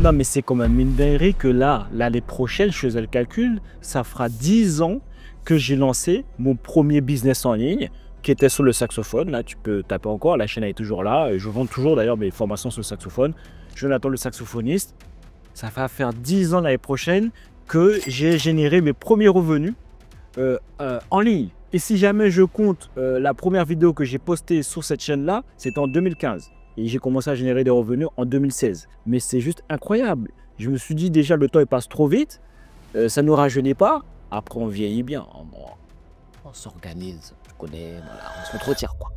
Non, mais c'est quand même une dinguerie que là, l'année prochaine, je faisais le calcul, ça fera 10 ans que j'ai lancé mon premier business en ligne qui était sur le saxophone. Là, tu peux taper encore, la chaîne est toujours là. Je vends toujours d'ailleurs mes formations sur le saxophone. Jonathan le saxophoniste. Ça va faire 10 ans l'année prochaine que j'ai généré mes premiers revenus en ligne. Et si jamais je compte la première vidéo que j'ai postée sur cette chaîne-là, c'était en 2015. Et j'ai commencé à générer des revenus en 2016. Mais c'est juste incroyable. Je me suis dit déjà, le temps il passe trop vite. Ça ne nous rajeunit pas. Après, on vieillit bien. On s'organise. Tu connais, voilà, on se retire quoi.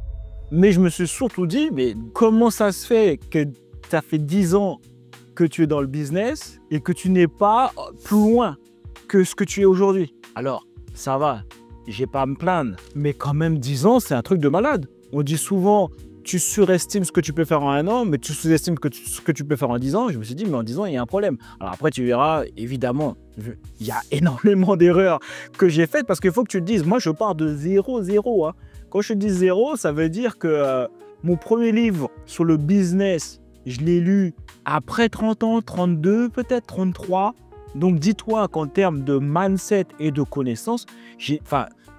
Mais je me suis surtout dit, mais comment ça se fait que ça fait 10 ans que tu es dans le business et que tu n'es pas plus loin que ce que tu es aujourd'hui? Alors, ça va, j'ai pas à me plaindre. Mais quand même, 10 ans, c'est un truc de malade. On dit souvent, tu surestimes ce que tu peux faire en 1 an, mais tu sous-estimes ce que tu peux faire en 10 ans. Je me suis dit, mais en 10 ans, il y a un problème. Alors après, tu verras, évidemment, il y a énormément d'erreurs que j'ai faites parce qu'il faut que tu te dises, moi, je pars de 0. Hein. Quand je dis 0, ça veut dire que mon premier livre sur le business, je l'ai lu après 30 ans, 32, peut-être 33. Donc, dis-toi qu'en termes de mindset et de connaissances,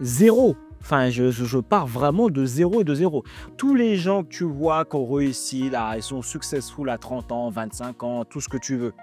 zéro. Enfin, je pars vraiment de 0 et de 0. Tous les gens que tu vois qui ont réussi, là, ils sont successful à 30 ans, 25 ans, tout ce que tu veux.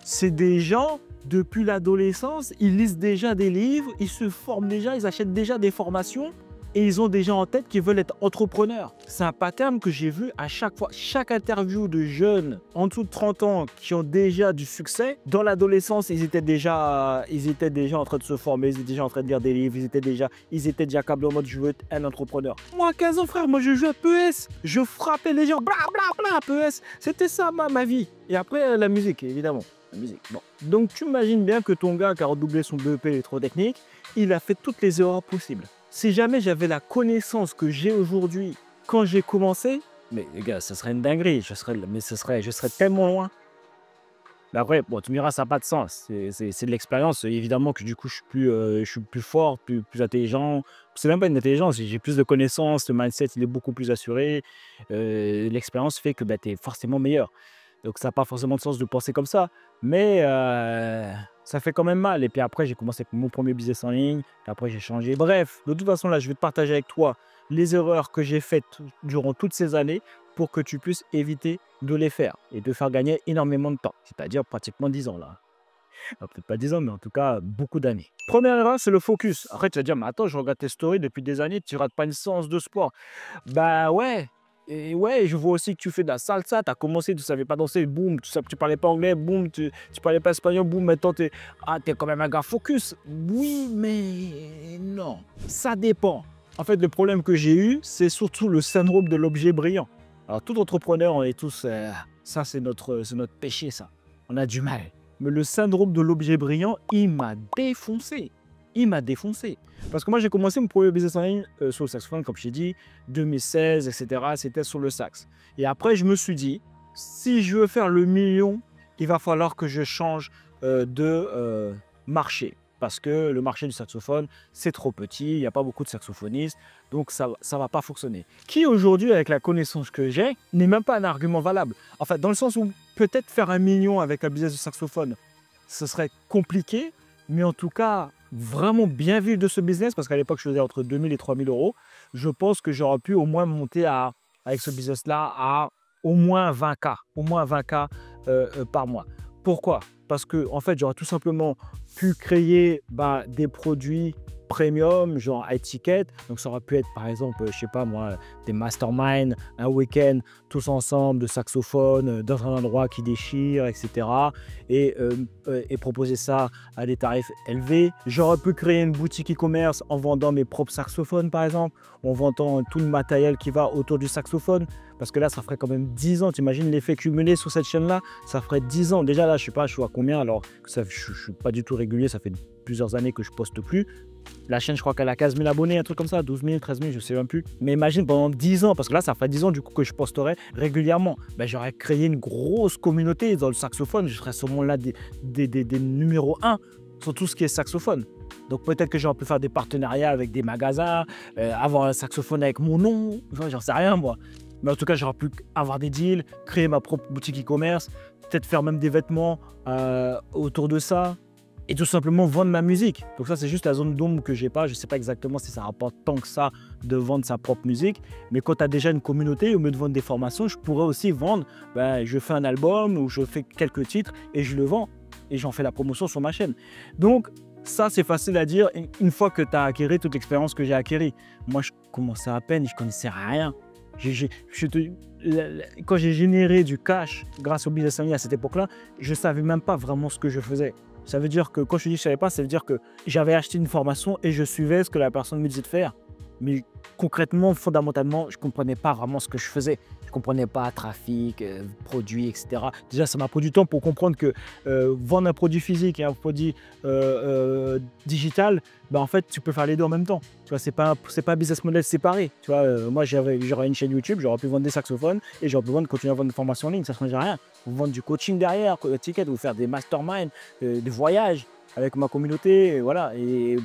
C'est des gens, depuis l'adolescence, ils lisent déjà des livres, ils se forment déjà, ils achètent déjà des formations et ils ont déjà en tête qu'ils veulent être entrepreneurs. C'est un pattern que j'ai vu à chaque fois. Chaque interview de jeunes en dessous de 30 ans qui ont déjà du succès, dans l'adolescence, ils étaient déjà en train de se former, ils étaient déjà en train de lire des livres, ils étaient déjà câblés en mode je veux être un entrepreneur. Moi, à 15 ans, frère, moi je jouais à PES, je frappais les gens, bla bla bla, PES. C'était ça ma vie. Et après, la musique, évidemment. La musique. Bon. Donc, tu imagines bien que ton gars qui a redoublé son BEP électrotechnique, il a fait toutes les erreurs possibles. Si jamais j'avais la connaissance que j'ai aujourd'hui quand j'ai commencé, mais les gars, ça serait une dinguerie. Je serais tellement loin. Mais après, bon, tu me diras, ça n'a pas de sens. C'est de l'expérience. Évidemment que du coup, je suis plus fort, plus intelligent. C'est même pas une intelligence. J'ai plus de connaissances. Le mindset, il est beaucoup plus assuré. L'expérience fait que tu es forcément meilleur. Donc, ça n'a pas forcément de sens de penser comme ça. Mais ça fait quand même mal. Et puis après, j'ai commencé avec mon premier business en ligne. Puis après, j'ai changé. Bref, de toute façon, là, je vais te partager avec toi les erreurs que j'ai faites durant toutes ces années pour que tu puisses éviter de les faire et de faire gagner énormément de temps. C'est-à-dire pratiquement 10 ans là. Peut-être pas 10 ans, mais en tout cas, beaucoup d'années. Première erreur, c'est le focus. Après, tu vas dire, mais attends, je regarde tes stories depuis des années, tu rates pas une séance de sport. Bah ouais. Et ouais, je vois aussi que tu fais de la salsa, tu as commencé, tu ne savais pas danser, boum, tu parlais pas anglais, boum, tu parlais pas espagnol, boum, maintenant tu es quand même un gars focus. Oui, mais non, ça dépend. En fait, le problème que j'ai eu, c'est surtout le syndrome de l'objet brillant. Alors, tout entrepreneur, on est tous, ça c'est notre péché, ça. On a du mal. Mais le syndrome de l'objet brillant, il m'a défoncé. Il m'a défoncé. Parce que moi, j'ai commencé mon premier business en ligne sur le saxophone, comme je t'ai dit, 2016, etc. C'était sur le sax. Et après, je me suis dit, si je veux faire le million, il va falloir que je change de marché. Parce que le marché du saxophone, c'est trop petit, il n'y a pas beaucoup de saxophonistes, donc ça ne va pas fonctionner. Qui aujourd'hui, avec la connaissance que j'ai, n'est même pas un argument valable. En fait, dans le sens où peut-être faire 1 million avec un business de saxophone, ce serait compliqué, mais en tout cas, vraiment bien vivre de ce business, parce qu'à l'époque, je faisais entre 2000 et 3000 euros, je pense que j'aurais pu au moins monter avec ce business-là à au moins 20K, par mois. Pourquoi? Parce que en fait, j'aurais tout simplement pu créer des produits premium, genre à étiquette. Donc ça aurait pu être par exemple, je sais pas moi, des masterminds, un week-end tous ensemble de saxophone dans un endroit qui déchire, etc. Et proposer ça à des tarifs élevés. J'aurais pu créer une boutique e-commerce en vendant mes propres saxophones par exemple, en vendant tout le matériel qui va autour du saxophone. Parce que là, ça ferait quand même 10 ans. Tu imagines l'effet cumulé sur cette chaîne-là? Ça ferait 10 ans. Déjà là, je sais pas, je suis à combien alors que je ne suis pas du tout régulier. Ça fait plusieurs années que je poste plus. La chaîne, je crois qu'elle a 15 000 abonnés, un truc comme ça, 12 000, 13 000, je ne sais même plus. Mais imagine pendant 10 ans, parce que là, ça ferait 10 ans du coup que je posterais régulièrement. J'aurais créé une grosse communauté dans le saxophone. Je serais sûrement là des numéros 1 sur tout ce qui est saxophone. Donc peut-être que j'aurais pu faire des partenariats avec des magasins, avoir un saxophone avec mon nom, j'en sais rien moi. Mais en tout cas, j'aurais pu avoir des deals, créer ma propre boutique e-commerce, peut-être faire même des vêtements autour de ça. Et tout simplement vendre ma musique. Donc ça, c'est juste la zone d'ombre que j'ai pas. Je sais pas exactement si ça rapporte tant que ça de vendre sa propre musique. Mais quand tu as déjà une communauté, au lieu de vendre des formations, je pourrais aussi vendre, je fais un album ou je fais quelques titres et je le vends. Et j'en fais la promotion sur ma chaîne. Donc ça, c'est facile à dire une fois que tu as acquis toute l'expérience que j'ai acquis. Moi, je commençais à peine, je connaissais rien. Quand j'ai généré du cash grâce au business en ligne à cette époque-là, je ne savais même pas vraiment ce que je faisais. Ça veut dire que quand je te dis que je ne savais pas, ça veut dire que j'avais acheté une formation et je suivais ce que la personne me disait de faire. Mais concrètement, fondamentalement, je ne comprenais pas vraiment ce que je faisais. Je ne comprenais pas trafic, produits, etc. Déjà, ça m'a pris du temps pour comprendre que vendre un produit physique et un produit digital, en fait, tu peux faire les deux en même temps. Tu vois, c'est pas un business model séparé. Tu vois, moi, j'aurais une chaîne YouTube, j'aurais pu vendre des saxophones et j'aurais pu continuer à vendre des formations en ligne. Ça ne changerait rien. Vous vendre du coaching derrière, ticket, vous faire des masterminds, des voyages avec ma communauté, voilà, et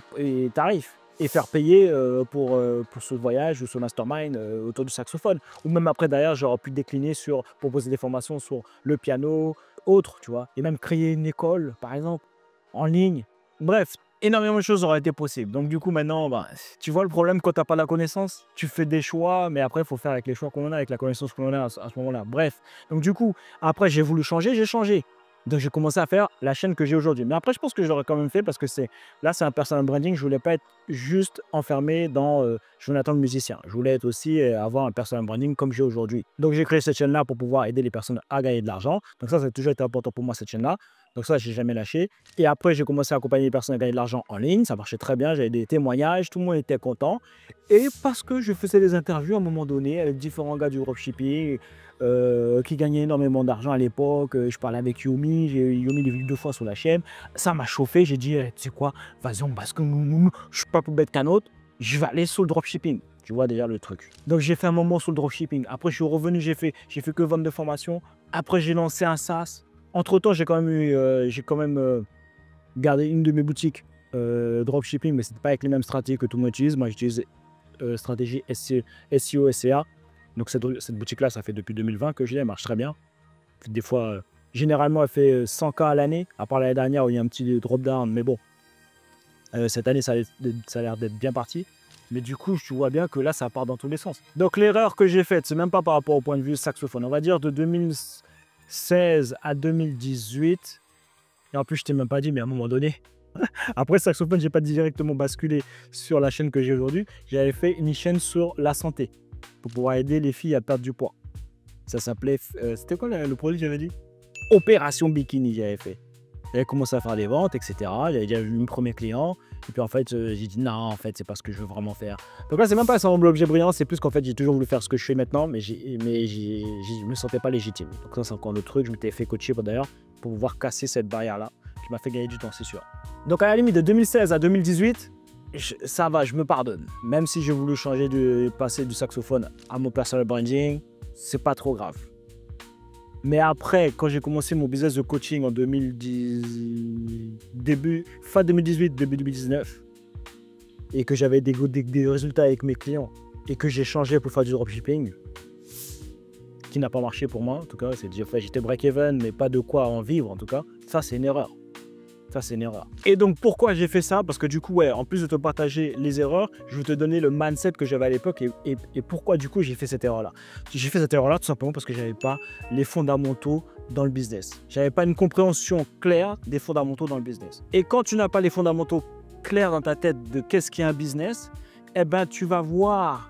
tarifs. Et faire payer pour ce voyage ou ce mastermind autour du saxophone. Ou même après, derrière, j'aurais pu décliner sur proposer des formations sur le piano, autres, tu vois. Et même créer une école, par exemple, en ligne. Bref, énormément de choses auraient été possibles. Donc du coup, maintenant, tu vois le problème quand tu n'as pas la connaissance. Tu fais des choix, mais après, il faut faire avec les choix qu'on a, avec la connaissance qu'on a à ce moment-là. Bref, donc du coup, après, j'ai voulu changer, j'ai changé. Donc j'ai commencé à faire la chaîne que j'ai aujourd'hui. Mais après, je pense que je l'aurais quand même fait parce que c'est un personal branding. Je voulais pas être juste enfermé dans Jonathan le musicien. Je voulais être aussi avoir un personal branding comme j'ai aujourd'hui. Donc j'ai créé cette chaîne-là pour pouvoir aider les personnes à gagner de l'argent. Donc ça a toujours été important pour moi, cette chaîne-là. Donc ça, j'ai jamais lâché. Et après, j'ai commencé à accompagner les personnes à gagner de l'argent en ligne. Ça marchait très bien. J'avais des témoignages. Tout le monde était content. Et parce que je faisais des interviews à un moment donné avec différents gars du dropshipping qui gagnaient énormément d'argent à l'époque. Je parlais avec Yomi. Yomi l'a vu 2 fois sur la chaîne. Ça m'a chauffé. J'ai dit, tu sais quoi, vas-y, parce que je suis pas plus bête qu'un autre. Je vais aller sur le dropshipping. Tu vois déjà le truc. Donc j'ai fait un moment sur le dropshipping. Après, je suis revenu. J'ai fait que vendre de formation. Après, j'ai lancé un SaaS. Entre-temps, j'ai quand même gardé une de mes boutiques dropshipping, mais ce n'était pas avec les mêmes stratégies que tout le monde utilise. Moi, j'utilise stratégie SEO, SEA. Donc cette boutique-là, ça fait depuis 2020 que je l'ai, elle marche très bien. Des fois, généralement, elle fait 100K à l'année, à part l'année dernière où il y a un petit drop-down. Mais bon, cette année, ça a l'air d'être bien parti. Mais du coup, tu vois bien que là, ça part dans tous les sens. Donc l'erreur que j'ai faite, c'est même pas par rapport au point de vue saxophone. On va dire de 2016 à 2018. Et en plus, je t'ai même pas dit, mais à un moment donné, après saxophone, j'ai pas directement basculé sur la chaîne que j'ai aujourd'hui. J'avais fait une chaîne sur la santé pour pouvoir aider les filles à perdre du poids. Ça s'appelait, c'était quoi le produit que j'avais dit? Opération Bikini, j'avais fait. J'avais commencé à faire des ventes, etc. J'avais déjà eu mon premier client. Et puis en fait, j'ai dit non, en fait, c'est pas ce que je veux vraiment faire. Donc là, c'est même pas un objet brillant, c'est plus qu'en fait, j'ai toujours voulu faire ce que je fais maintenant, mais je me sentais pas légitime. Donc ça, c'est encore un autre truc. Je m'étais fait coacher d'ailleurs pour pouvoir casser cette barrière-là, qui m'a fait gagner du temps, c'est sûr. Donc à la limite de 2016 à 2018, ça va, je me pardonne. Même si j'ai voulu passer du saxophone à mon personal branding, c'est pas trop grave. Mais après, quand j'ai commencé mon business de coaching en fin 2018, début 2019, et que j'avais des résultats avec mes clients, et que j'ai changé pour faire du dropshipping, qui n'a pas marché pour moi, en tout cas, j'étais break-even, mais pas de quoi en vivre, en tout cas, ça c'est une erreur. Ça, c'est une erreur. Et donc, pourquoi j'ai fait ça? Parce que du coup, en plus de te partager les erreurs, je vais te donner le mindset que j'avais à l'époque et pourquoi, du coup, j'ai fait cette erreur-là. J'ai fait cette erreur-là tout simplement parce que je n'avais pas les fondamentaux dans le business. Je n'avais pas une compréhension claire des fondamentaux dans le business. Et quand tu n'as pas les fondamentaux clairs dans ta tête de qu'est-ce qu'est un business, tu vas voir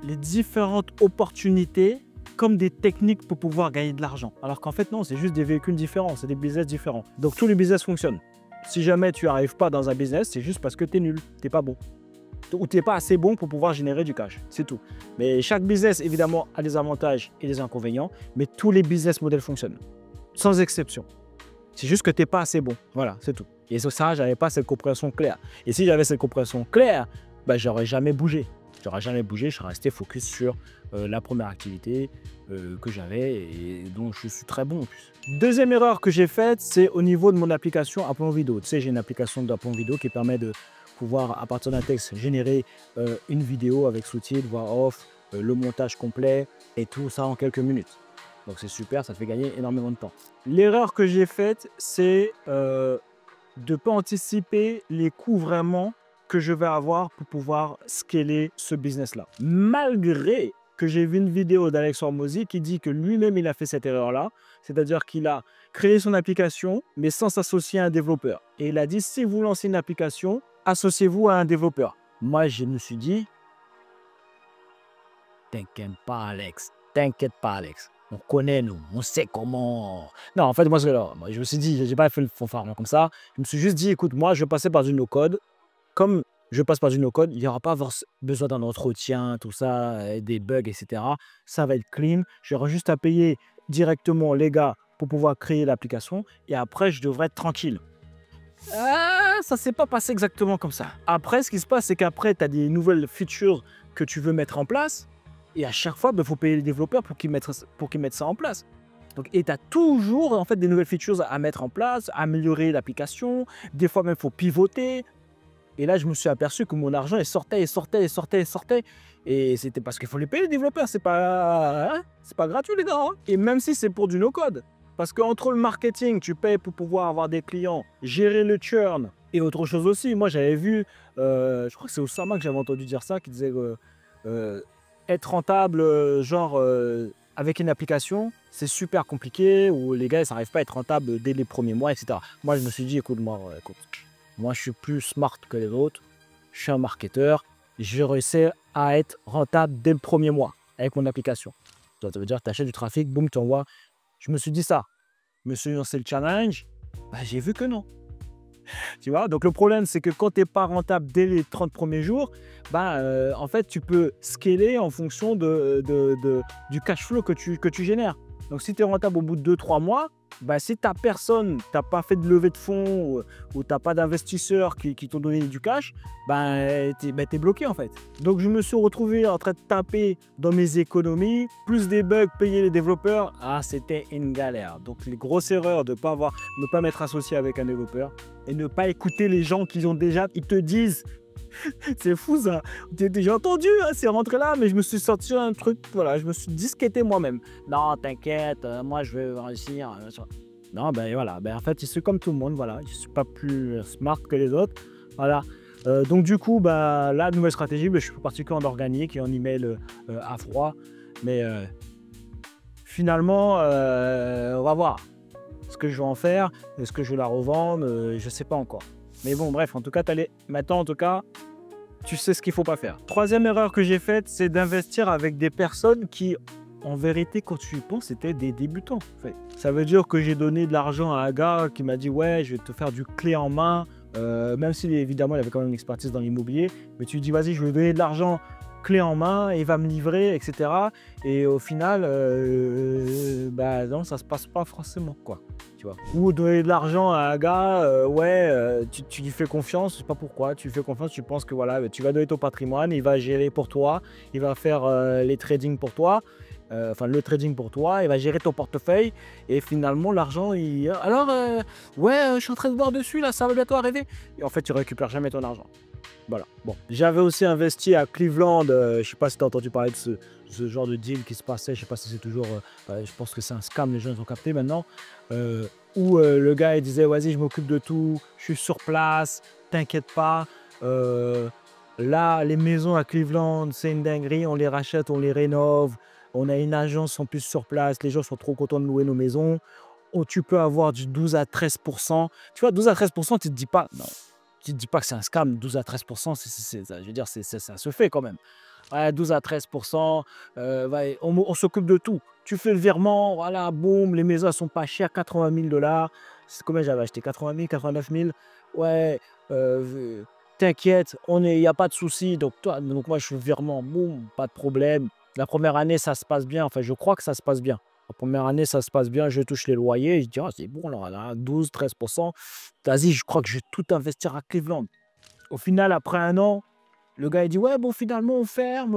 les différentes opportunités comme des techniques pour pouvoir gagner de l'argent. Alors qu'en fait, non, c'est juste des véhicules différents, c'est des business différents. Donc, tous les business fonctionnent. Si jamais tu n'arrives pas dans un business, c'est juste parce que tu es nul, tu n'es pas bon. Ou tu n'es pas assez bon pour pouvoir générer du cash, c'est tout. Mais chaque business, évidemment, a des avantages et des inconvénients, mais tous les business models fonctionnent, sans exception. C'est juste que tu n'es pas assez bon, voilà, c'est tout. Et ça, je n'avais pas cette compréhension claire. Et si j'avais cette compréhension claire, j'aurais jamais bougé. Je serais resté focus sur la première activité que j'avais et dont je suis très bon en plus. Deuxième erreur que j'ai faite, c'est au niveau de mon application Aplomb Vidéo. Tu sais, j'ai une application d'Aplomb Vidéo qui permet de pouvoir, à partir d'un texte, générer une vidéo avec sous-titres, voix off, le montage complet et tout ça en quelques minutes. Donc c'est super, ça te fait gagner énormément de temps. L'erreur que j'ai faite, c'est de ne pas anticiper les coûts vraiment que je vais avoir pour pouvoir scaler ce business-là. Malgré que j'ai vu une vidéo d'Alex Hormozy qui dit que lui-même, il a fait cette erreur-là, c'est-à-dire qu'il a créé son application, mais sans s'associer à un développeur. Et il a dit, si vous lancez une application, associez-vous à un développeur. Moi, je me suis dit, t'inquiète pas, Alex. T'inquiète pas, Alex. On connaît, nous. On sait comment. Non, en fait, moi, je me suis dit, j'ai pas fait le fanfaron comme ça. Je me suis juste dit, écoute, moi, je vais passer par du no-code. Comme je passe par du no-code, il n'y aura pas besoin d'un entretien, tout ça, des bugs, etc. Ça va être clean. J'aurai juste à payer directement les gars pour pouvoir créer l'application. Et après, je devrais être tranquille. Ça ne s'est pas passé exactement comme ça. Après, ce qui se passe, c'est qu'après, tu as des nouvelles features que tu veux mettre en place. Et à chaque fois, il faut payer les développeurs pour qu'ils mettent ça en place. Donc, et tu as toujours en fait, des nouvelles features à mettre en place, à améliorer l'application. Des fois même, il faut pivoter. Et là, je me suis aperçu que mon argent, il sortait. Et c'était parce qu'il faut les payer les développeurs. C'est pas gratuit, les gars. Hein. Et même si c'est pour du no-code. Parce qu'entre le marketing, tu payes pour pouvoir avoir des clients, gérer le churn et autre chose aussi. Moi, j'avais vu, je crois que c'est Oussama que j'avais entendu dire ça, qui disait être rentable, avec une application, c'est super compliqué, où les gars, ils n'arrivent pas à être rentables dès les premiers mois, etc. Moi, je me suis dit, écoute, moi, je suis plus smart que les autres, je suis un marketeur, je réussis à être rentable dès le premier mois avec mon application. Ça veut dire que tu achètes du trafic, boum, tu envoies. Je me suis dit ça. Je me suis lancé le challenge, j'ai vu que non. Tu vois, donc le problème, c'est que quand tu n'es pas rentable dès les 30 premiers jours, en fait, tu peux scaler en fonction du cash flow que tu génères. Donc, si tu es rentable au bout de 2-3 mois, si tu n'as pas fait de levée de fonds ou tu n'as pas d'investisseurs qui t'ont donné du cash, tu es bloqué en fait. Donc, je me suis retrouvé en train de taper dans mes économies, plus des bugs, payer les développeurs. C'était une galère. Donc, les grosses erreurs de ne pas m'être associé avec un développeur et ne pas écouter les gens qui ont déjà, ils te disent. C'est fou ça. J'ai entendu, hein, c'est rentré là, mais je me suis sorti un truc, voilà, je me suis disquetté moi-même. Non, t'inquiète, moi je vais réussir. Non, voilà, en fait, je suis comme tout le monde, voilà, je suis pas plus smart que les autres, voilà. Donc du coup, la nouvelle stratégie, je suis parti qu'en organique et en email à froid, mais finalement, on va voir ce que je vais en faire, est-ce que je vais la revendre, je sais pas encore. Mais bon, bref, en tout cas, maintenant, en tout cas, tu sais ce qu'il ne faut pas faire. Troisième erreur que j'ai faite, c'est d'investir avec des personnes qui, en vérité, quand tu y penses, c'était des débutants. En fait. Ça veut dire que j'ai donné de l'argent à un gars qui m'a dit « Ouais, je vais te faire du clé en main. » Même si, évidemment, il avait quand même une expertise dans l'immobilier. Mais tu lui dis « Vas-y, je vais lui donner de l'argent clé en main, il va me livrer, etc. » Et au final, non, ça ne se passe pas forcément, quoi. Tu vois. Ou donner de l'argent à un gars, tu lui fais confiance, je sais pas pourquoi, tu lui fais confiance, tu penses que voilà, tu vas donner ton patrimoine, il va gérer pour toi, il va faire les tradings pour toi, le trading pour toi, il va gérer ton portefeuille, et finalement l'argent, je suis en train de voir dessus, là, ça va bientôt arriver. Et en fait, tu récupères jamais ton argent. Voilà. Bon, j'avais aussi investi à Cleveland, je sais pas si tu as entendu parler de ce genre de deal qui se passait, je sais pas si c'est toujours, je pense que c'est un scam, les gens ont capté maintenant, où le gars il disait vas-y je m'occupe de tout, je suis sur place, t'inquiète pas, là les maisons à Cleveland c'est une dinguerie, on les rachète, on les rénove, on a une agence en plus sur place, les gens sont trop contents de louer nos maisons, tu peux avoir du 12 à 13%, tu vois 12 à 13% tu te dis pas, non. Tu ne te dis pas que c'est un scam, 12 à 13%, je veux dire, ça se fait quand même. Ouais, 12 à 13%, on s'occupe de tout. Tu fais le virement, voilà, boum, les maisons ne sont pas chères, 80 000 $. C'est combien j'avais acheté 80 000, 89 000. Ouais, t'inquiète, il n'y a pas de souci. Donc moi, je fais le virement, boum, pas de problème. La première année, ça se passe bien. Enfin, je crois que ça se passe bien. La première année, ça se passe bien, je touche les loyers, je dis, c'est bon, là, 12, 13%. Vas-y, je crois que je vais tout investir à Cleveland. Au final, après un an, le gars, il dit, ouais, bon, finalement, on ferme,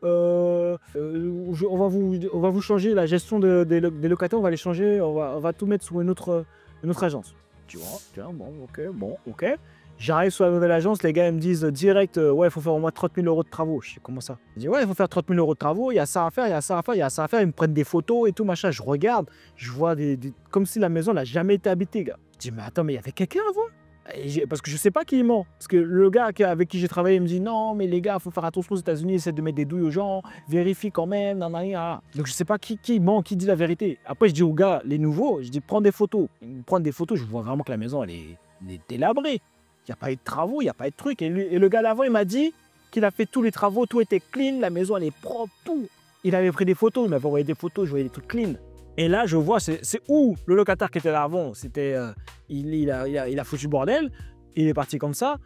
on va vous changer la gestion des locataires, on va les changer, on va tout mettre sous une autre agence. Tu vois, tiens, bon, ok. J'arrive sur la nouvelle agence, les gars ils me disent direct, ouais, il faut faire au moins 30 000 € de travaux. Je dis, comment ça? Je dis, ouais, il faut faire 30 000 € de travaux, il y a ça à faire, il y a ça à faire, il y a ça à faire. Ils me prennent des photos et tout, machin. Je regarde, je vois comme si la maison n'a jamais été habitée, gars. Je dis, mais attends, mais il y avait quelqu'un avant? Parce que je sais pas qui il ment. Parce que le gars avec qui j'ai travaillé, il me dit, non, mais les gars, il faut faire attention aux États-Unis, essaie de mettre des douilles aux gens, vérifie quand même, nanana. Donc je sais pas qui ment, qui dit la vérité. Après, je dis aux gars, les nouveaux, je dis, prends des photos. Ils me prennent des photos, je vois vraiment que la maison, elle est délabrée. Il n'y a pas eu de travaux, il n'y a pas eu de trucs. Et le gars d'avant, il m'a dit qu'il a fait tous les travaux, tout était clean, la maison, elle est propre, tout. Il avait pris des photos, il m'avait envoyé des photos, je voyais des trucs clean. Et là, je vois, c'est où le locataire qui était là avant, c'était, il a foutu le bordel, il est parti comme ça,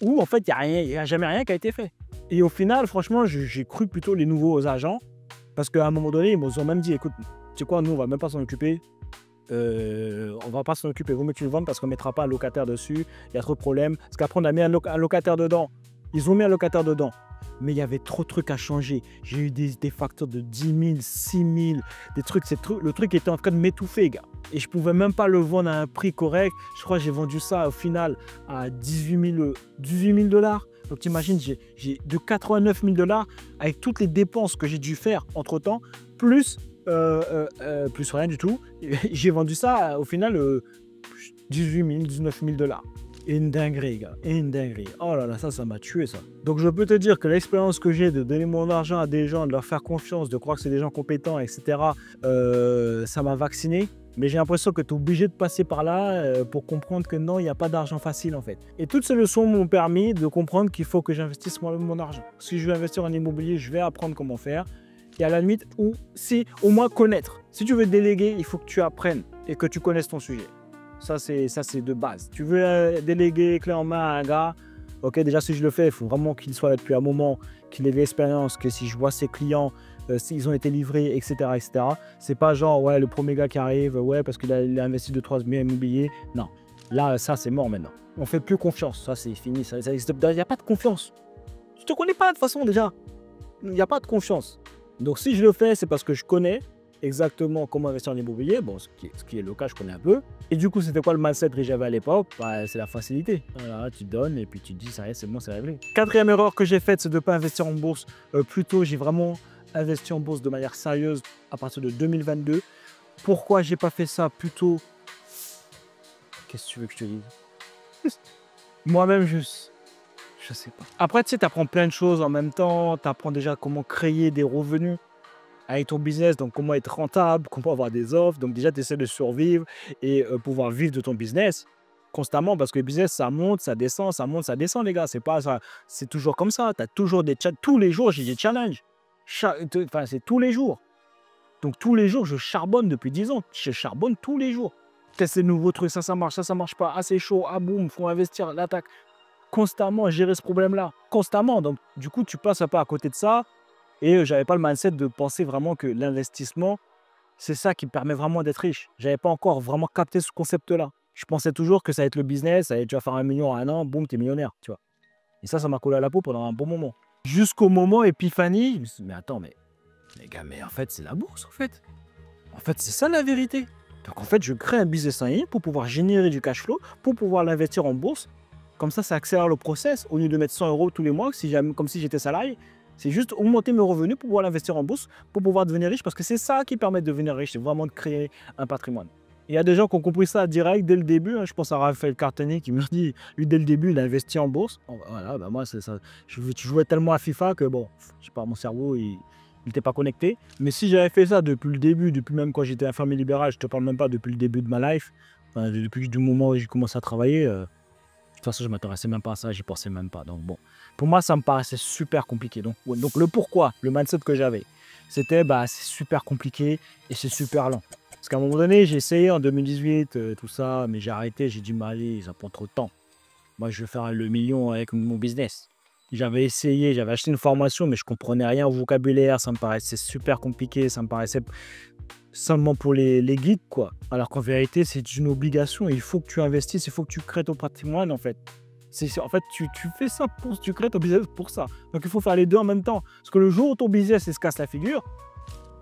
ou en fait, il n'y a jamais rien qui a été fait. Et au final, franchement, j'ai cru plutôt les nouveaux agents, parce qu'à un moment donné, ils m'ont même dit, écoute, tu sais quoi, nous, on ne va même pas s'en occuper. On va pas s'en occuper, vaut mieux que tu le vendes parce qu'on mettra pas un locataire dessus, il y a trop de problèmes. Parce qu'après on a mis un locataire dedans, ils ont mis un locataire dedans, mais il y avait trop de trucs à changer. J'ai eu des factures de 10 000, 6 000, des trucs, le truc était en train de m'étouffer, gars. Et je pouvais même pas le vendre à un prix correct. Je crois que j'ai vendu ça au final à 18 000 $. Donc t'imagines, j'ai de 89 000 $ avec toutes les dépenses que j'ai dû faire entre temps, plus rien du tout. J'ai vendu ça au final 18 000, 19 000 $. Et une dinguerie, gars, et une dinguerie. Oh là là, ça m'a tué, ça. Donc je peux te dire que l'expérience que j'ai de donner mon argent à des gens, de leur faire confiance, de croire que c'est des gens compétents, etc., ça m'a vacciné. Mais j'ai l'impression que tu es obligé de passer par là pour comprendre que non, il n'y a pas d'argent facile en fait. Et toutes ces leçons m'ont permis de comprendre qu'il faut que j'investisse moi-même mon argent. Si je veux investir en immobilier, je vais apprendre comment faire. Et à la limite, ou si au moins connaître. Si tu veux déléguer, il faut que tu apprennes et que tu connaisses ton sujet. Ça, c'est de base. Tu veux déléguer clé en main à un gars, ok, déjà si je le fais, il faut vraiment qu'il soit là depuis un moment, qu'il ait de l'expérience, que si je vois ses clients, s'ils ont été livrés, etc., etc. C'est pas genre, ouais, le premier gars qui arrive, ouais, parce qu'il a investi 2-3 biens immobiliers. Non, là, ça, c'est mort maintenant. On fait plus confiance, ça, c'est fini. Il n'y a pas de confiance. Je te connais pas de toute façon déjà. Il n'y a pas de confiance. Donc si je le fais, c'est parce que je connais exactement comment investir en immobilier. Bon, ce qui est le cas, je connais un peu. Et du coup, c'était quoi le mindset que j'avais à l'époque? Bah, c'est la facilité. Voilà, tu donnes et puis tu te dis, ça y est, c'est bon, c'est réglé. Quatrième erreur que j'ai faite, c'est de ne pas investir en bourse. Plutôt, j'ai vraiment investi en bourse de manière sérieuse à partir de 2022. Pourquoi j'ai pas fait ça plutôt? Qu'est-ce que tu veux que je te dise? Moi-même, je sais pas. Après, tu sais, tu apprends plein de choses en même temps. Tu apprends déjà comment créer des revenus avec ton business, donc comment être rentable, comment avoir des offres. Donc déjà, tu essaies de survivre et pouvoir vivre de ton business constamment parce que le business, ça monte, ça descend, ça monte, ça descend, les gars. C'est pas ça, c'est toujours comme ça. Tu as toujours des challenges. Tous les jours, j'ai des challenges. Enfin, c'est tous les jours. Donc tous les jours, je charbonne depuis 10 ans. Je charbonne tous les jours. Tester de nouveaux trucs, ça marche, ça marche pas. Ah, c'est chaud, ah boum, faut investir, l'attaque. Constamment gérer ce problème-là. Constamment. Donc du coup, tu passes un peu à côté de ça. Et j'avais pas le mindset de penser vraiment que l'investissement, c'est ça qui me permet vraiment d'être riche. J'avais pas encore vraiment capté ce concept-là. Je pensais toujours que ça allait être le business, tu vas faire 1 million en un an, boum, t'es millionnaire, tu vois. Et ça m'a collé à la peau pendant un bon moment. Jusqu'au moment épiphanie, je me suis dit, mais attends, mais les gars, mais en fait, c'est la bourse, en fait. En fait, c'est ça la vérité. Donc en fait, je crée un business en ligne pour pouvoir générer du cash flow, pour pouvoir l'investir en bourse. Comme ça accélère le process. Au lieu de mettre 100 € tous les mois, comme si j'étais salarié. C'est juste augmenter mes revenus pour pouvoir l'investir en bourse, pour pouvoir devenir riche, parce que c'est ça qui permet de devenir riche, c'est vraiment de créer un patrimoine. Il y a des gens qui ont compris ça direct dès le début. Je pense à Raphaël Cartanier qui me dit, lui dès le début, il a investi en bourse. Voilà, bah moi, c'est ça. Je jouais tellement à FIFA que bon, je sais pas, mon cerveau, il n'était pas connecté. Mais si j'avais fait ça depuis le début, depuis même quand j'étais infirmier libéral, je te parle même pas depuis le début de ma life, enfin, depuis du moment où j'ai commencé à travailler. De toute façon, je ne m'intéressais même pas à ça, j'y pensais même pas. Donc bon, pour moi, ça me paraissait super compliqué. Donc le pourquoi, le mindset que j'avais, c'était bah c'est super compliqué et c'est super lent. Parce qu'à un moment donné, j'ai essayé en 2018, tout ça, mais j'ai arrêté, j'ai dit, mais allez, ça prend trop de temps. Moi, je vais faire le million avec mon business. J'avais essayé, j'avais acheté une formation, mais je comprenais rien au vocabulaire, ça me paraissait super compliqué, ça me paraissait seulement pour les guides, quoi. Alors qu'en vérité, c'est une obligation. Il faut que tu investisses, il faut que tu crées ton patrimoine, en fait. En fait, tu fais ça, tu crées ton business pour ça. Donc, il faut faire les deux en même temps. Parce que le jour où ton business se casse la figure,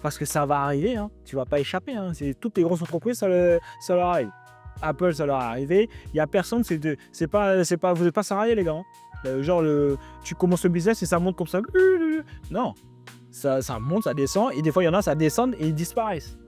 parce que ça va arriver, hein, tu ne vas pas échapper. Hein, toutes les grosses entreprises, ça leur arrive. Apple, ça leur est arrivé. Il n'y a personne, vous n'êtes pas salarié, les gars. Hein. Tu commences le business et ça monte comme ça. Non, ça monte, ça descend. Et des fois, il y en a, ça descend et ils disparaissent.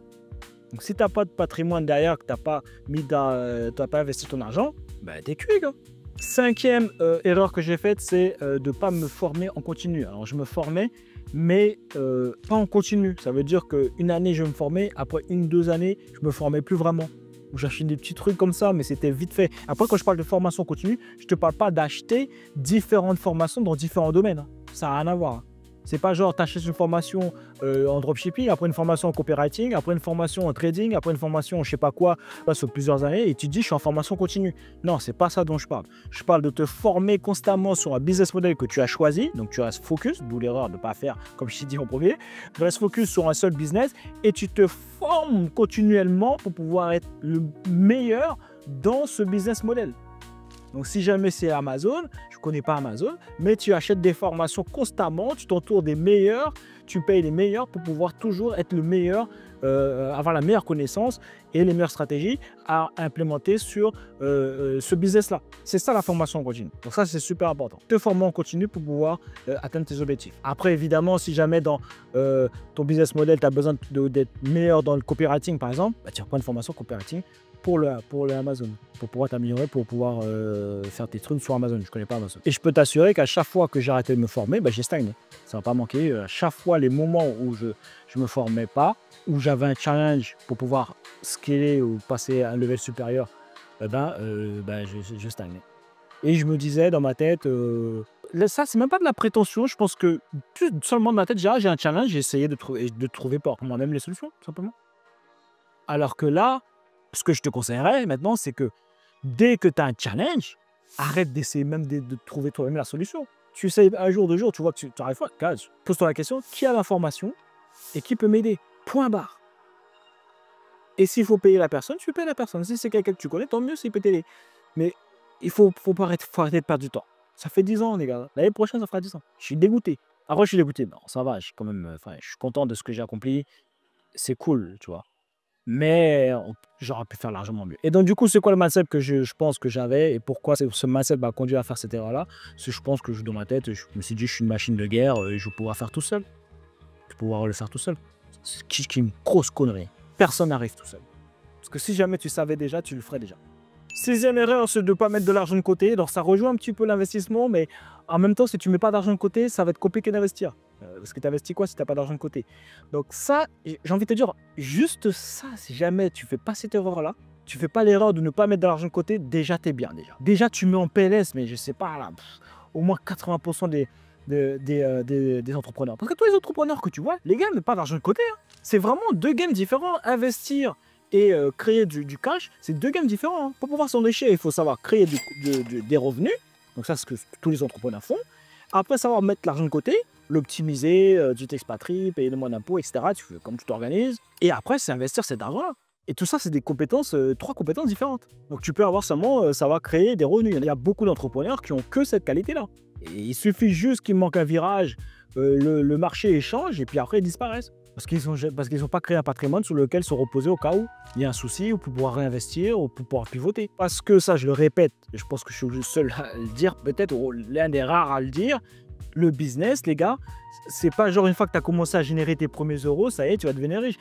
Donc, si tu n'as pas de patrimoine derrière, que tu n'as pas investi ton argent, ben, t'es cuit, gars. 5e erreur que j'ai faite, c'est de ne pas me former en continu. Alors, je me formais, mais pas en continu. Ça veut dire qu'une année, je me formais. Après 1-2 années, je ne me formais plus vraiment. J'achetais des petits trucs comme ça, mais c'était vite fait. Après, quand je parle de formation continue, je ne te parle pas d'acheter différentes formations dans différents domaines. Hein. Ça n'a rien à voir. C'est pas genre, tu achètes une formation en dropshipping, après une formation en copywriting, après une formation en trading, après une formation je sais pas quoi, sur plusieurs années, et tu te dis, je suis en formation continue. Non, c'est pas ça dont je parle. Je parle de te former constamment sur un business model que tu as choisi, donc tu restes focus, d'où l'erreur de ne pas faire, comme je t'ai dit en premier, tu restes focus sur un seul business, et tu te formes continuellement pour pouvoir être le meilleur dans ce business model. Donc, si jamais c'est Amazon, je ne connais pas Amazon, mais tu achètes des formations constamment, tu t'entoures des meilleurs, tu payes les meilleurs pour pouvoir toujours être le meilleur, avoir la meilleure connaissance et les meilleures stratégies à implémenter sur ce business-là. C'est ça la formation en continu. Donc ça, c'est super important. Te former en continu pour pouvoir atteindre tes objectifs. Après, évidemment, si jamais dans ton business model, tu as besoin d'être meilleur dans le copywriting, par exemple, bah, tu reprends une formation copywriting pour le Amazon, pour pouvoir t'améliorer, pour pouvoir faire tes trucs sur Amazon. Je ne connais pas Amazon. Et je peux t'assurer qu'à chaque fois que j'ai arrêté de me former, bah, j'ai stagné. Ça ne va pas manquer. À chaque fois, les moments où je ne me formais pas, où j'avais un challenge pour pouvoir scaler ou passer à un level supérieur, je stagnais. Et je me disais dans ma tête, ça, c'est même pas de la prétention. Je pense que seulement dans ma tête, j'ai un challenge, j'ai essayé de trouver par moi-même les solutions, tout simplement. Alors que là, ce que je te conseillerais maintenant, c'est que dès que tu as un challenge, arrête d'essayer même de trouver toi-même la solution. Tu essayes un jour, 2 jours, tu vois que tu n'arrives pas. Pose-toi la question, qui a l'information et qui peut m'aider? Point barre. Et s'il faut payer la personne, tu payes la personne. Si c'est quelqu'un que tu connais, tant mieux s'il peut t'aider. Mais il faut arrêter de perdre du temps. Ça fait 10 ans, les gars. L'année prochaine, ça fera 10 ans. Je suis dégoûté. Après, je suis dégoûté. Non, ça va. Je suis content de ce que j'ai accompli. C'est cool, tu vois. Mais j'aurais pu faire largement mieux. Et donc, du coup, c'est quoi le mindset que je pense que j'avais et pourquoi ce mindset m'a conduit à faire cette erreur-là? C'est que je pense que dans ma tête, je me suis dit, je suis une machine de guerre et je vais pouvoir faire tout seul. Je vais pouvoir le faire tout seul. C'est une grosse connerie. Personne n'arrive tout seul. Parce que si jamais tu savais déjà, tu le ferais déjà. 6e erreur, c'est de ne pas mettre de l'argent de côté. Alors, ça rejoint un petit peu l'investissement, mais en même temps, si tu ne mets pas d'argent de côté, ça va être compliqué d'investir. Parce que tu investis quoi si tu n'as pas d'argent de côté? Donc ça, j'ai envie de te dire, juste ça, si jamais tu ne fais pas cette erreur-là, tu ne fais pas l'erreur de ne pas mettre de l'argent de côté, déjà, tu es bien. Déjà, tu mets en PLS, mais je ne sais pas, là, au moins 80% des entrepreneurs. Parce que tous les entrepreneurs que tu vois, les gars ne mettent pas d'argent de côté. Hein. C'est vraiment 2 games différents. Investir et créer du cash, c'est 2 games différents. Hein. Pour pouvoir s'enrichir, il faut savoir créer des revenus. Donc ça, c'est ce que tous les entrepreneurs font. Après, savoir mettre l'argent de côté, l'optimiser, tu t'expatries, payer le moins d'impôts, etc. Comme tu t'organises. Et après, c'est investir cet argent-là. Et tout ça, c'est des compétences, 3 compétences différentes. Donc tu peux avoir seulement savoir créer des revenus. Il y a beaucoup d'entrepreneurs qui ont que cette qualité-là. Et il suffit juste qu'il manque un virage, le marché échange et puis après ils disparaissent. Parce qu'ils n'ont pas créé un patrimoine sur lequel se reposer au cas où il y a un souci ou pour pouvoir réinvestir ou pour pouvoir pivoter. Parce que ça, je le répète, je pense que je suis le seul à le dire, peut-être l'un des rares à le dire, le business, les gars, c'est pas genre une fois que tu as commencé à générer tes premiers euros, ça y est, tu vas devenir riche.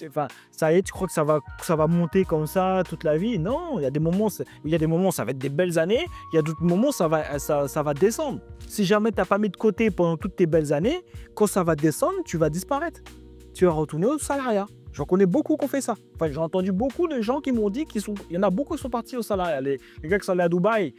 Enfin, ça y est, tu crois que ça va monter comme ça toute la vie? Non, il y a des moments, ça va être des belles années, il y a d'autres moments, ça va descendre. Si jamais tu n'as pas mis de côté pendant toutes tes belles années, quand ça va descendre, tu vas disparaître. Tu vas retourner au salariat. J'en connais beaucoup qui ont fait ça. Enfin, j'ai entendu beaucoup de gens qui m'ont dit il y en a beaucoup qui sont partis au salariat. Les gars qui sont allés à Dubaï,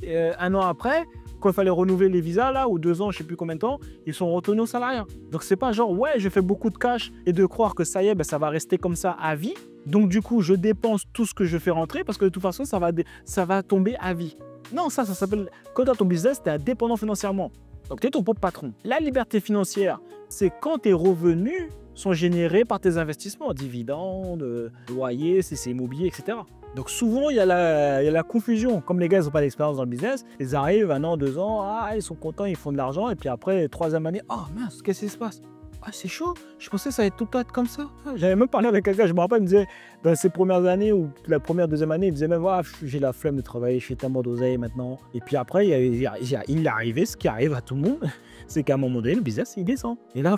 1 an après, quand il fallait renouveler les visas, là, ou 2 ans, je ne sais plus combien de temps, ils sont retournés au salariat. Donc, c'est pas genre, ouais, je fais beaucoup de cash et de croire que ça y est, ça va rester comme ça à vie. Donc, du coup, je dépense tout ce que je fais rentrer parce que de toute façon, ça va tomber à vie. Non, ça s'appelle, quand tu as ton business, tu es indépendant financièrement. Donc, tu es ton propre patron. La liberté financière, c'est quand tes revenus sont générés par tes investissements, dividendes, loyers, CC immobilier, etc. Donc souvent, il y a la confusion. Comme les gars, ils n'ont pas d'expérience dans le business, ils arrivent 1 an, 2 ans, ils sont contents, ils font de l'argent, et puis après, 3e année, oh mince, qu'est-ce qui se passe? Ah, c'est chaud. Je pensais que ça allait tout le temps être comme ça. J'avais même parlé avec quelqu'un, je me rappelle, il me disait, dans ses premières années, ou la première, deuxième année, il disait même, ah, j'ai la flemme de travailler, je fais tellement d'oseille maintenant. Et puis après, il est arrivé ce qui arrive à tout le monde, c'est qu'à un moment donné, le business, il descend. Et là,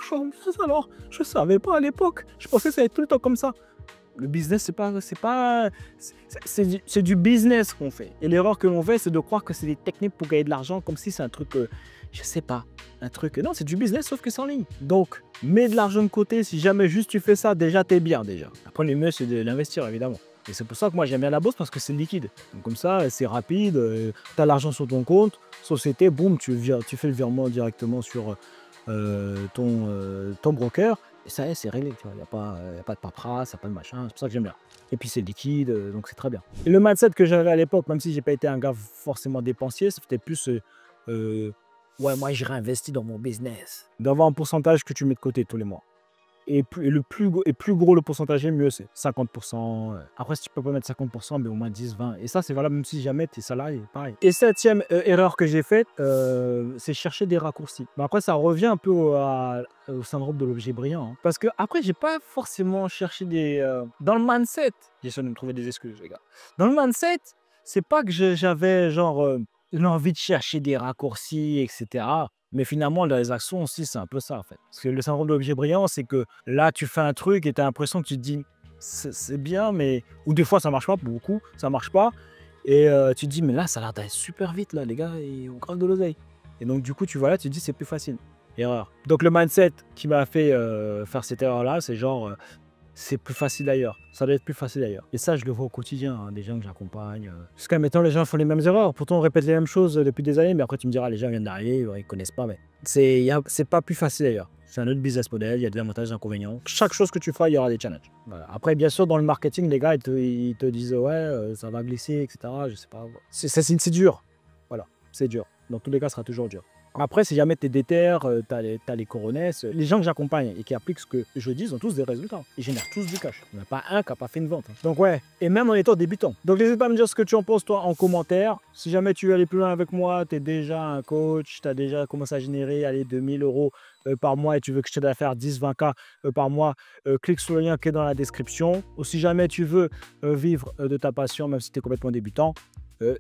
alors, je ne savais pas à l'époque. Je pensais que ça allait être tout le temps comme ça. Le business, c'est du business qu'on fait. Et l'erreur que l'on fait, c'est de croire que c'est des techniques pour gagner de l'argent, comme si c'est un truc, je sais pas, un truc. Non, c'est du business, sauf que c'est en ligne. Donc, mets de l'argent de côté. Si jamais juste tu fais ça, déjà, t'es bien déjà. Après, le mieux, c'est de l'investir, évidemment. Et c'est pour ça que moi, j'aime bien la bourse, parce que c'est liquide. Donc, comme ça, c'est rapide. Tu as l'argent sur ton compte. Société, boum, tu fais le virement directement sur ton broker. Et ça y est, c'est réglé, il n'y a pas de paperasse, il n'y a pas de machin, c'est pour ça que j'aime bien. Et puis c'est liquide, donc c'est très bien. Et le mindset que j'avais à l'époque, même si j'ai pas été un gars forcément dépensier, c'était plus, ouais, moi j'ai réinvesti dans mon business. D'avoir un pourcentage que tu mets de côté tous les mois. Et plus gros le pourcentage, mieux c'est. 50%. Après, si tu peux pas mettre 50%, mais au moins 10, 20. Et ça, c'est valable même si jamais tu es salarié, pareil. Et septième erreur que j'ai faite, c'est chercher des raccourcis. Mais après, ça revient un peu au syndrome de l'objet brillant. Hein. Parce que après, j'ai pas forcément cherché des... Dans le mindset, j'essaie de me trouver des excuses, les gars. Dans le mindset, c'est pas que j'avais genre l'envie de chercher des raccourcis, etc. Mais finalement, dans les actions aussi, c'est un peu ça, en fait. Parce que le syndrome de l'objet brillant, c'est que là, tu fais un truc et tu as l'impression que tu te dis, c'est bien, mais... Ou des fois, ça marche pas, beaucoup, ça marche pas. Et tu te dis, mais là, ça a l'air d'aller super vite, là, les gars, ils ont grave de l'oseille. Et donc, du coup, tu vois là, tu te dis, c'est plus facile. Erreur. Donc, le mindset qui m'a fait faire cette erreur-là, c'est genre... c'est plus facile ailleurs. Ça doit être plus facile ailleurs. Et ça, je le vois au quotidien, hein, des gens que j'accompagne. Jusqu'à maintenant, les gens font les mêmes erreurs. Pourtant, on répète les mêmes choses depuis des années, mais après, tu me diras, les gens viennent d'arriver, ils ne connaissent pas. Mais c'est pas plus facile ailleurs. C'est un autre business model, il y a des avantages et des inconvénients. Chaque chose que tu feras, il y aura des challenges. Voilà. Après, bien sûr, dans le marketing, les gars, ils te disent, ouais, ça va glisser, etc. Je sais pas. C'est dur. Voilà, c'est dur. Dans tous les cas, ce sera toujours dur. Après, si jamais tu es déter, tu as les coronesses, les gens que j'accompagne et qui appliquent ce que je dis, ils ont tous des résultats. Ils génèrent tous du cash. Il n'y en a pas un qui n'a pas fait une vente. Hein. Donc ouais, et même en étant débutant. Donc n'hésite pas à me dire ce que tu en penses toi en commentaire. Si jamais tu veux aller plus loin avec moi, tu es déjà un coach, tu as déjà commencé à générer 2000 € par mois et tu veux que je t'aide à faire 10-20K par mois, clique sur le lien qui est dans la description. Ou si jamais tu veux vivre de ta passion, même si tu es complètement débutant,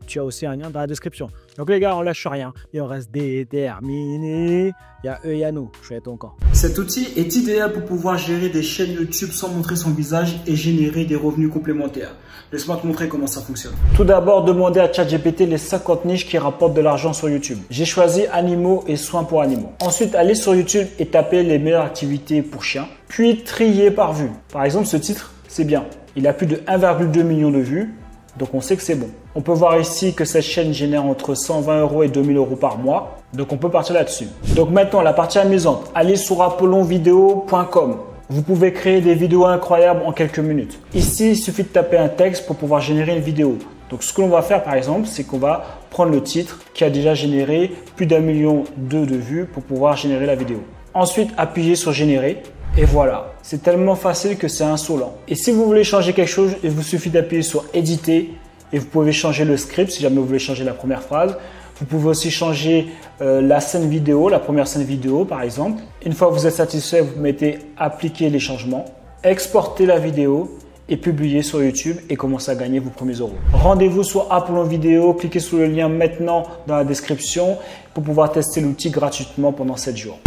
tu as aussi un lien dans la description. Donc les gars, on lâche rien et on reste déterminé. Il y a eux et il y a nous. Je vais être encore. Cet outil est idéal pour pouvoir gérer des chaînes YouTube sans montrer son visage et générer des revenus complémentaires. Laisse-moi te montrer comment ça fonctionne. Tout d'abord, demandez à ChatGPT les 50 niches qui rapportent de l'argent sur YouTube. J'ai choisi animaux et soins pour animaux. Ensuite, allez sur YouTube et tapez les meilleures activités pour chiens. Puis triez par vue. Par exemple, ce titre, c'est bien. Il a plus de 1,2 million de vues. Donc on sait que c'est bon. On peut voir ici que cette chaîne génère entre 120 € et 2000 € par mois. Donc on peut partir là-dessus. Donc maintenant la partie amusante. Allez sur apollonvideo.com. Vous pouvez créer des vidéos incroyables en quelques minutes. Ici, il suffit de taper un texte pour pouvoir générer une vidéo. Donc ce que l'on va faire par exemple, c'est qu'on va prendre le titre qui a déjà généré plus d'1,2 million de vues pour pouvoir générer la vidéo. Ensuite, appuyez sur générer. Et voilà, c'est tellement facile que c'est insolent. Et si vous voulez changer quelque chose, il vous suffit d'appuyer sur éditer et vous pouvez changer le script si jamais vous voulez changer la première phrase. Vous pouvez aussi changer la scène vidéo, la première scène vidéo par exemple. Une fois que vous êtes satisfait, vous mettez appliquer les changements, exporter la vidéo et publier sur YouTube et commencer à gagner vos premiers euros. Rendez-vous sur Apollon Vidéo, cliquez sur le lien maintenant dans la description pour pouvoir tester l'outil gratuitement pendant 7 jours.